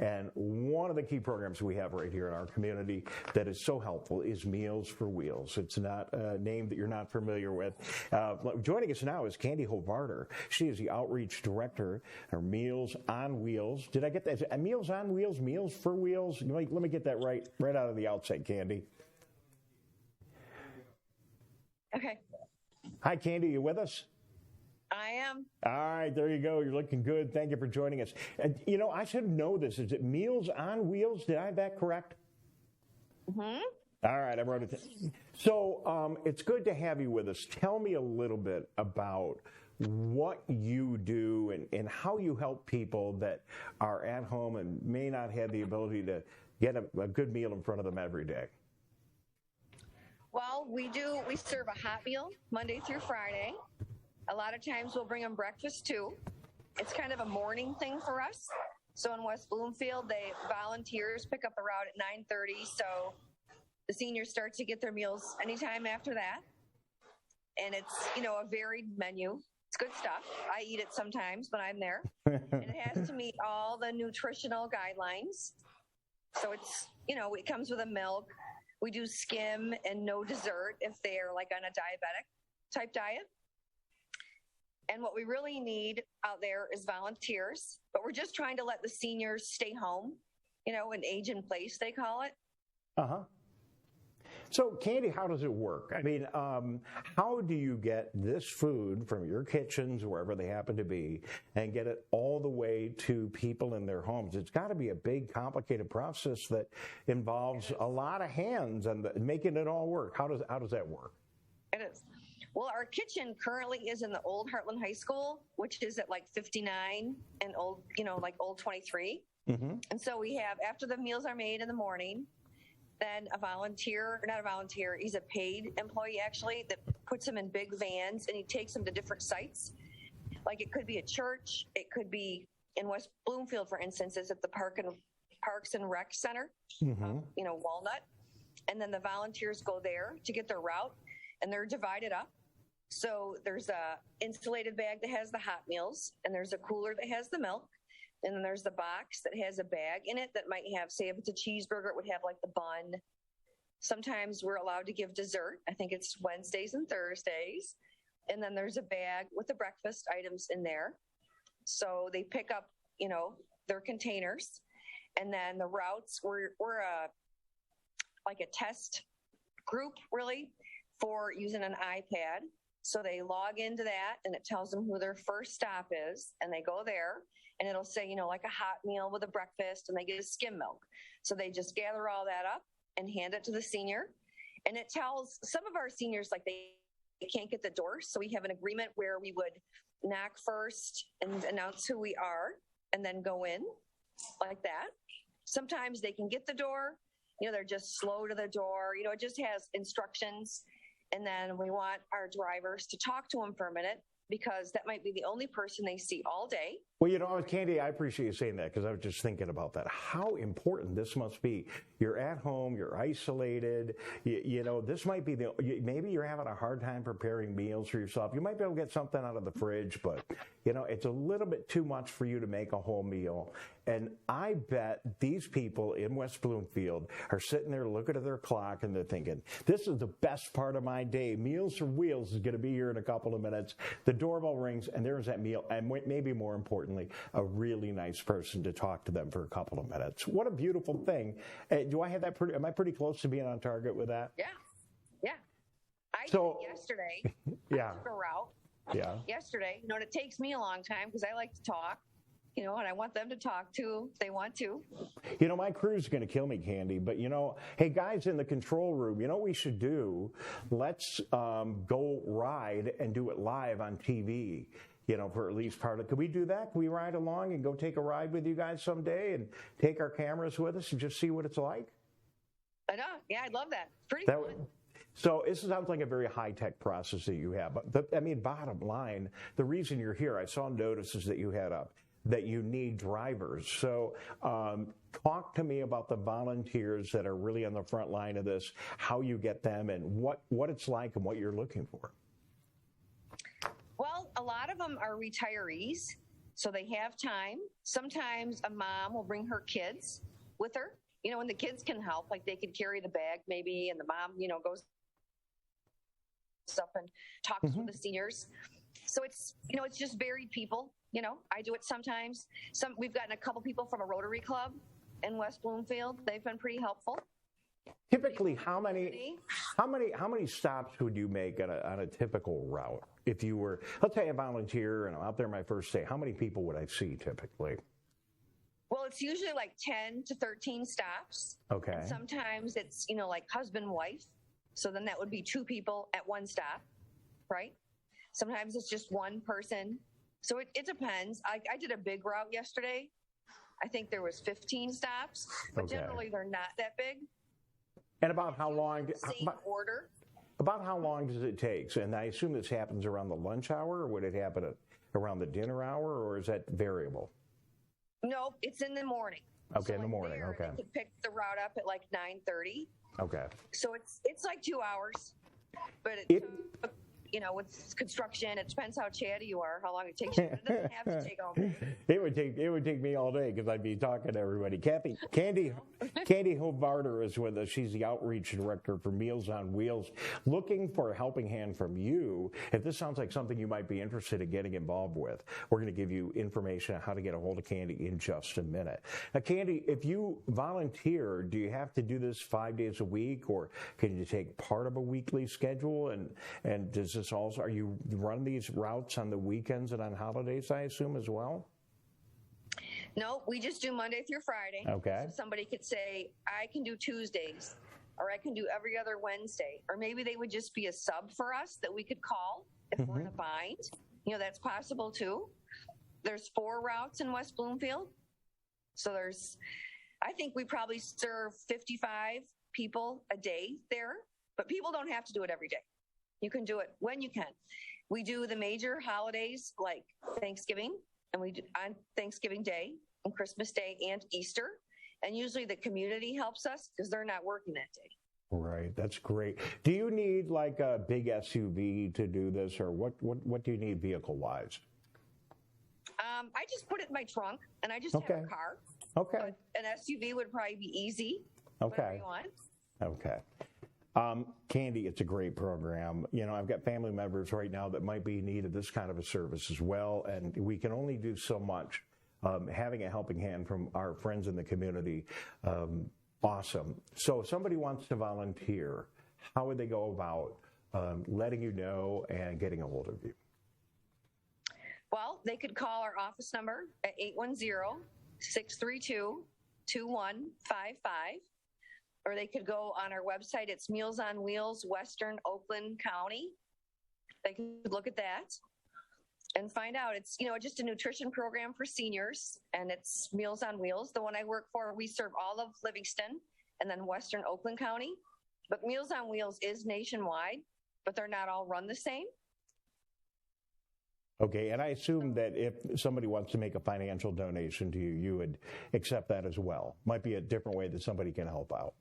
And one of the key programs we have right here in our community that is so helpful is Meals for Wheels. It's not a name that you're not familiar with. Joining us now is Candie Hovarter. She is the Outreach Director for Meals on Wheels. Did I get that? Meals on Wheels, Meals for Wheels? Let me get that right out of the outset, Candie. Okay. Hi, Candie. You with us? I am. All right, there you go. You're looking good. Thank you for joining us. And, I should know this. Is it Meals on Wheels? Did I have that correct? Mm-hmm. All right, I wrote it down. So it's good to have you with us. Tell me a little bit about what you do and how you help people that are at home and may not have the ability to get a good meal in front of them every day. Well, we serve a hot meal Monday through Friday. A lot of times we'll bring them breakfast too. It's kind of a morning thing for us. So in West Bloomfield, volunteers pick up the route at 9:30. So the seniors start to get their meals anytime after that. And it's, a varied menu. It's good stuff. I eat it sometimes when I'm there. And it has to meet all the nutritional guidelines. So it's, it comes with a milk. We do skim and no dessert if they're like on a diabetic type diet. And what we really need out there is volunteers, but we're just trying to let the seniors stay home, an age in place, they call it. Uh-huh. So, Candie, how does it work? I mean, how do you get this food from your kitchens, wherever they happen to be, and get it all the way to people in their homes? It's got to be a big, complicated process that involves a lot of hands and making it all work. How does that work? It is. Well, our kitchen currently is in the old Heartland High School, which is at like 59 and old, like old 23. Mm-hmm. And so we have, after the meals are made in the morning, then he's a paid employee actually, that puts them in big vans and he takes them to different sites. Like it could be a church, it could be in West Bloomfield, for instance, it's at the Parks and Rec Center, mm-hmm. Walnut. And then the volunteers go there to get their route and they're divided up. So there's a insulated bag that has the hot meals and there's a cooler that has the milk. And then there's the box that has a bag in it that might have, say, if it's a cheeseburger, it would have like the bun. Sometimes we're allowed to give dessert. I think it's Wednesdays and Thursdays. And then there's a bag with the breakfast items in there. So they pick up, their containers. And then the routes, we're like a test group, really, for using an iPad. So they log into that and it tells them who their first stop is and they go there and it'll say, like a hot meal with a breakfast and they get a skim milk. So they just gather all that up and hand it to the senior. And it tells some of our seniors like they can't get the door. So we have an agreement where we would knock first and announce who we are and then go in like that. Sometimes they can get the door, they're just slow to the door. It just has instructions. And then we want our drivers to talk to them for a minute because that might be the only person they see all day. Well, Candie, I appreciate you saying that because I was just thinking about that. How important this must be. You're at home, you're isolated. This might be maybe you're having a hard time preparing meals for yourself. You might be able to get something out of the fridge, but, it's a little bit too much for you to make a whole meal. And I bet these people in West Bloomfield are sitting there looking at their clock and they're thinking, this is the best part of my day. Meals for Wheels is going to be here in a couple of minutes. The doorbell rings and there's that meal. And maybe more importantly, a really nice person to talk to them for a couple of minutes. What a beautiful thing. Do I have that am I pretty close to being on target with that? Yeah. I did it yesterday. Yeah. I took a route. Yeah. Yesterday. And it takes me a long time because I like to talk. And I want them to talk too if they want to. My crew's going to kill me, Candie, but hey, guys in the control room, what we should do? Let's go ride and do it live on TV, for at least part of it. Could we do that? Can we ride along and go take a ride with you guys someday and take our cameras with us and just see what it's like? I know. Yeah, I'd love that. Pretty fun. So this sounds like a very high-tech process that you have. But, bottom line, the reason you're here, I saw notices that you had up, that you need drivers. So talk to me about the volunteers that are really on the front line of this, how you get them and what it's like and what you're looking for. Well, a lot of them are retirees So they have time. Sometimes a mom will bring her kids with her, and the kids can help, like they could carry the bag maybe, and the mom, goes up and talks with the seniors. So it's just varied people. I do it sometimes. We've gotten a couple people from a Rotary Club in West Bloomfield. They've been pretty helpful. Typically, how many stops would you make on a typical route? If you were, let's say, a volunteer and I'm out there my first day, how many people would I see typically? Well, it's usually like 10 to 13 stops. Okay. And sometimes it's, like husband, wife. So then that would be 2 people at one stop, right? Sometimes it's just one person. So it depends. I did a big route yesterday. I think there was 15 stops, but generally they're not that big. And about how long? Order. About how long does it take? And I assume this happens around the lunch hour, or would it happen around the dinner hour, or is that variable? No, it's in the morning. Okay, in the morning. Okay. They could pick the route up at like 9:30. Okay. So it's like 2 hours, but with construction, it depends how chatty you are, how long it takes you. It doesn't have to take all day. It would take me all day because I'd be talking to everybody. Candie Hovarter is with us. She's the outreach director for Meals on Wheels. Looking for a helping hand from you. If this sounds like something you might be interested in getting involved with, we're going to give you information on how to get a hold of Candie in just a minute. Now, Candie, if you volunteer, do you have to do this 5 days a week, or can you take part of a weekly schedule? And does this also, are you run these routes on the weekends and on holidays, I assume, as well? No, we just do Monday through Friday. Okay. So somebody could say, I can do Tuesdays, or I can do every other Wednesday, or maybe they would just be a sub for us that we could call if we're in a bind. That's possible too. There's 4 routes in West Bloomfield. So I think we probably serve 55 people a day there, but people don't have to do it every day. You can do it when you can. We do the major holidays like Thanksgiving, and we do on Thanksgiving Day and Christmas Day and Easter. And usually the community helps us because they're not working that day. Right, that's great. Do you need like a big SUV to do this, or what do you need vehicle-wise? I just put it in my trunk, and I just have a car. Okay. But an SUV would probably be easy. Okay. Whatever you want. Okay. Candie, it's a great program. I've got family members right now that might be in need of this kind of a service as well, and we can only do so much. Having a helping hand from our friends in the community, awesome. So if somebody wants to volunteer, how would they go about letting you know and getting a hold of you? Well, they could call our office number at 810-632-2155. Or they could go on our website. It's Meals on Wheels, Western Oakland County. They can look at that and find out. It's, just a nutrition program for seniors, and it's Meals on Wheels. The one I work for, we serve all of Livingston and then Western Oakland County. But Meals on Wheels is nationwide, but they're not all run the same. Okay, and I assume that if somebody wants to make a financial donation to you, you would accept that as well. Might be a different way that somebody can help out.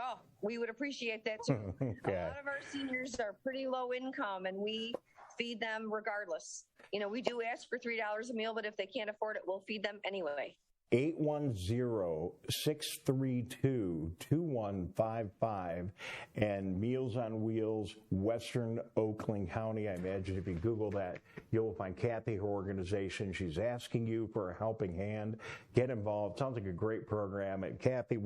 Oh, we would appreciate that too. Okay. A lot of our seniors are pretty low income, and we feed them regardless. We do ask for $3 a meal, but if they can't afford it, we'll feed them anyway. 810-632-2155 and Meals on Wheels, Western Oakland County. I imagine if you Google that, you'll find Kathy, her organization. She's asking you for a helping hand. Get involved. Sounds like a great program. And Kathy,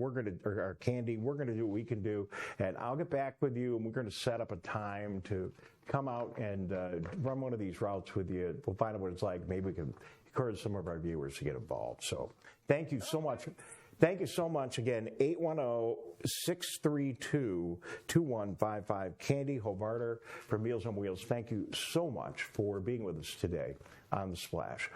Candie, we're going to do what we can do. And I'll get back with you, and we're going to set up a time to come out and run one of these routes with you. We'll find out what it's like. Maybe we can encourage some of our viewers to get involved. So thank you so much. Thank you so much. Again, 810-632-2155. Candie Hovarter from Meals on Wheels. Thank you so much for being with us today on The Splash.